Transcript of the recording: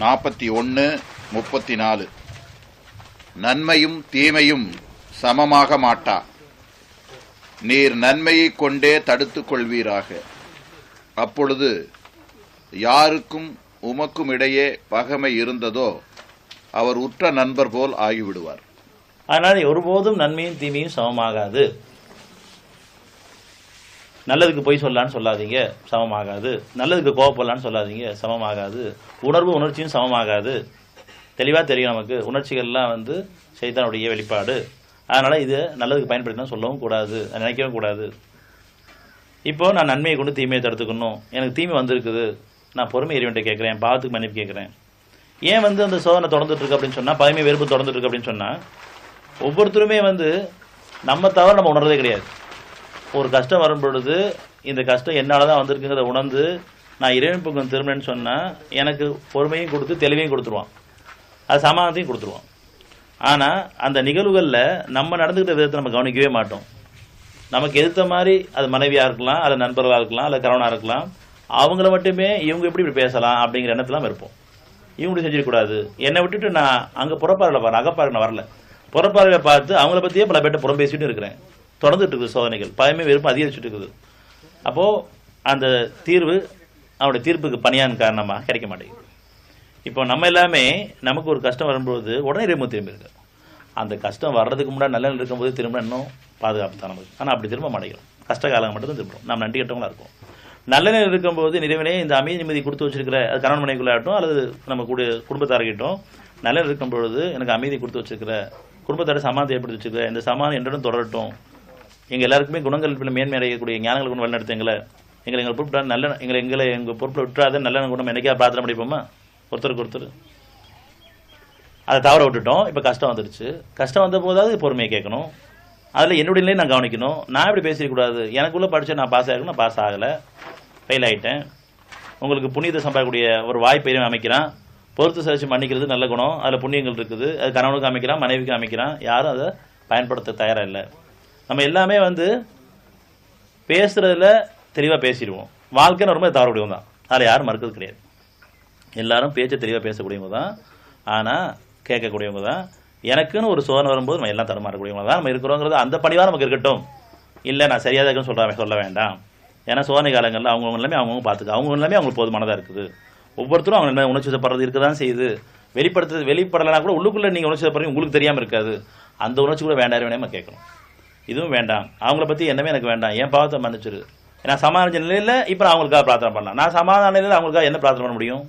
41:34 நன்மையும் தீமையும் சமமாக மாட்டா, நீர் நன்மையைக் கொண்டே தடுத்துக் கொள்வீராக. அப்பொழுது யாருக்கும் உமக்கும் இடையே பகைமை இருந்ததோ அவர் உற்ற நண்பர் போல் ஆகிவிடுவார். அதனால் ஒருபோதும் நன்மையும் தீமையும் சமமாகாது. நல்லதுக்கு போய் சொல்லலான்னு சொல்லாதீங்க, சமமாகாது. நல்லதுக்கு கோவப்படலான்னு சொல்லாதீங்க, சமமாகாது. உணர்ச்சியும் சமமாகாது. தெளிவாக தெரியும் நமக்கு, உணர்ச்சிகள்லாம் சைத்தானுடைய வெளிப்பாடு. அதனால் இது நல்லதுக்கு பயன்படுத்தினா சொல்லவும் கூடாது, நினைக்கவும் கூடாது. இப்போது நான் நன்மையை கொண்டு தீமையை தடுத்துக்கணும். எனக்கு தீமை வந்திருக்குது, நான் பொறுமை இறைவன்ட்ட கேட்குறேன், பாவத்துக்கு மன்னிப்பு கேட்குறேன். ஏன் அந்த சோதனை தொடர்ந்துட்டுருக்கு அப்படின்னு சொன்னால், பகைமை வெறுப்பு தொடர்ந்துட்டுருக்கு அப்படின்னு சொன்னால், ஒவ்வொருத்தருமே நம்ம தவிர நம்ம உணர்றதே கிடையாது. ஒரு கஷ்டம் வரும் பொழுது இந்த கஷ்டம் என்னால் தான் வந்திருக்குங்கிறத உணர்ந்து நான் இறைவன் பக்கம் திரும்பினேன்னு சொன்னால் எனக்கு பொறுமையும் கொடுத்து தெளிவையும் கொடுத்துருவான், அது சமாதானத்தையும் கொடுத்துருவான். ஆனால் அந்த நிகழ்வுகளில் நம்ம நடந்துக்கிட்ட விதத்தை நம்ம கவனிக்கவே மாட்டோம். நமக்கு எதிர்த்த மாதிரி அது மனைவியாக இருக்கலாம், அல்லது நண்பர்களாக இருக்கலாம், அல்லது கணவனாக இருக்கலாம், அவங்கள மட்டுமே இவங்க இப்படி பேசலாம் அப்படிங்கிற எண்ணத்துலாம் இருப்போம். இவங்க செஞ்சிடக்கூடாது, என்னை விட்டுட்டு நான் அங்கே புறப்பாறையில் பாரு, அகப்பாறை நான் வரல, புறப்பாறையில் பார்த்து அவங்கள பற்றியே பல பேர்ட்ட புறம் பேசிட்டு இருக்கிறேன். தொடர்ந்துட்டு இருக்குது சோதனைகள், பயமே வெறுப்பு அதிகரிச்சுட்டு இருக்குது. அப்போது அந்த தீர்வு அவனுடைய தீர்ப்புக்கு பணியான் காரணமாக கிடைக்க மாட்டேங்குது. இப்போ நம்ம எல்லாமே நமக்கு ஒரு கஷ்டம் வரும்போது உடனே இறைவன் திரும்பி இருக்கு. அந்த கஷ்டம் வர்றதுக்கு முன்னாடி நல்ல இருக்கும்போது திரும்ப இன்னும் பாதுகாப்பு தான் நமக்கு. ஆனால் அப்படி திரும்ப மாட்டேங்கிறோம், கஷ்ட காலம் மட்டும் தான் திரும்புகிறோம். நம்ம நன்றி கட்டவங்களா இருக்கும். நல்ல நிலை இருக்கும்போது நிறைவனே இந்த அமைதி நிம்மதி கொடுத்து வச்சிருக்கிற, அது கணவன் மனைவிக்குள்ளாகட்டும் அல்லது நம்ம கூட குடும்பத்தார்கிட்டும் நல்ல இருக்கும் பொழுது எனக்கு அமைதி கொடுத்து வச்சிருக்கிற, குடும்பத்தார சமாதானம் ஏற்படுத்தி வச்சிருக்கிற, இந்த சமாதானம் என்றும் தொடரட்டும். எங்கள் எல்லாருக்குமே குணங்கள் மேன்மை அடையக்கூடிய ஞானங்கள் கொண்டு வழிநடத்த எங்களை பொறுப்பு நல்ல எங்கள் பொறுப்பில் விட்டுறாத நல்ல குணம் என்னைக்கா பிரார்த்தனை பண்ணிப்போமா ஒருத்தருக்கு ஒருத்தர். அதை தவற விட்டுட்டோம். இப்போ கஷ்டம் வந்துடுச்சு. கஷ்டம் வந்த போதாவது பொறுமையை கேட்கணும். அதில் என்னுடைய நிலையை நான் கவனிக்கணும். நான் இப்படி பேசிடக்கூடாது. எனக்குள்ளே படித்த நான் பாஸ் ஆகிருக்கணும், நான் பாஸ் ஆகலை, ஃபெயில் ஆகிட்டேன். உங்களுக்கு புண்ணியத்தை சம்பாதிக்கக்கூடிய ஒரு வாய்ப்பை அமைக்கிறான். பொறுத்து சரிச்சு மன்னிக்கிறது நல்ல குணம், அதில் புண்ணியங்கள் இருக்குது. அது கணவனுக்கு அமைக்கிறான், மனைவிக்கு அமைக்கிறான். யாரும் அதை பயன்படுத்த தயாராக இல்லை. நம்ம எல்லாமே பேசுகிறதுல தெளிவாக பேசிடுவோம். வாழ்க்கைன்னு ரொம்ப தவறக்கூடியவங்க தான், அதில் யாரும் மறுக்கிறது கிடையாது. எல்லாரும் பேச்சை தெளிவாக பேசக்கூடியவங்க தான், ஆனால் கேட்கக்கூடியவங்க தான். எனக்குன்னு ஒரு சோதனை வரும்போது நம்ம எல்லாம் தடுமாறக்கூடியவங்க தான் நம்ம இருக்கிறோங்கிறது அந்த பணிவாக நமக்கு இருக்கட்டும். இல்லை நான் சரியாக இருக்குன்னு சொல்ல வேண்டாம். ஏன்னா சோதனை காலங்களில் அவங்க எல்லாமே அவங்கவுங்க பார்த்துக்க, அவங்க எல்லாமே அவங்களுக்கு போதுமானதாக இருக்குது. ஒவ்வொருத்தரும் அவங்க என்ன உணர்ச்சி வசப்படுறது இருக்க தான் செய்யுது. வெளிப்படலைனா கூட உள்ளுக்குள்ளே நீங்கள் உணர்ச்சி வசப்படுறது உங்களுக்கு தெரியாமல் இருக்காது. அந்த உணர்ச்சி கூட வேண்டாம் வேணாம கேட்கணும். இதுவும் வேண்டாம், அவங்கள பற்றி என்னமே எனக்கு வேண்டாம், என் பாவத்தை மன்னிச்சிரு. ஏன்னா சமாதான நிலையில் இப்போ நான் அவங்களுக்காக பிரார்த்தனை பண்ணலாம். நான் சமாதான நிலையில் அவங்களுக்காக என்ன பிரார்த்தனை பண்ண முடியும்?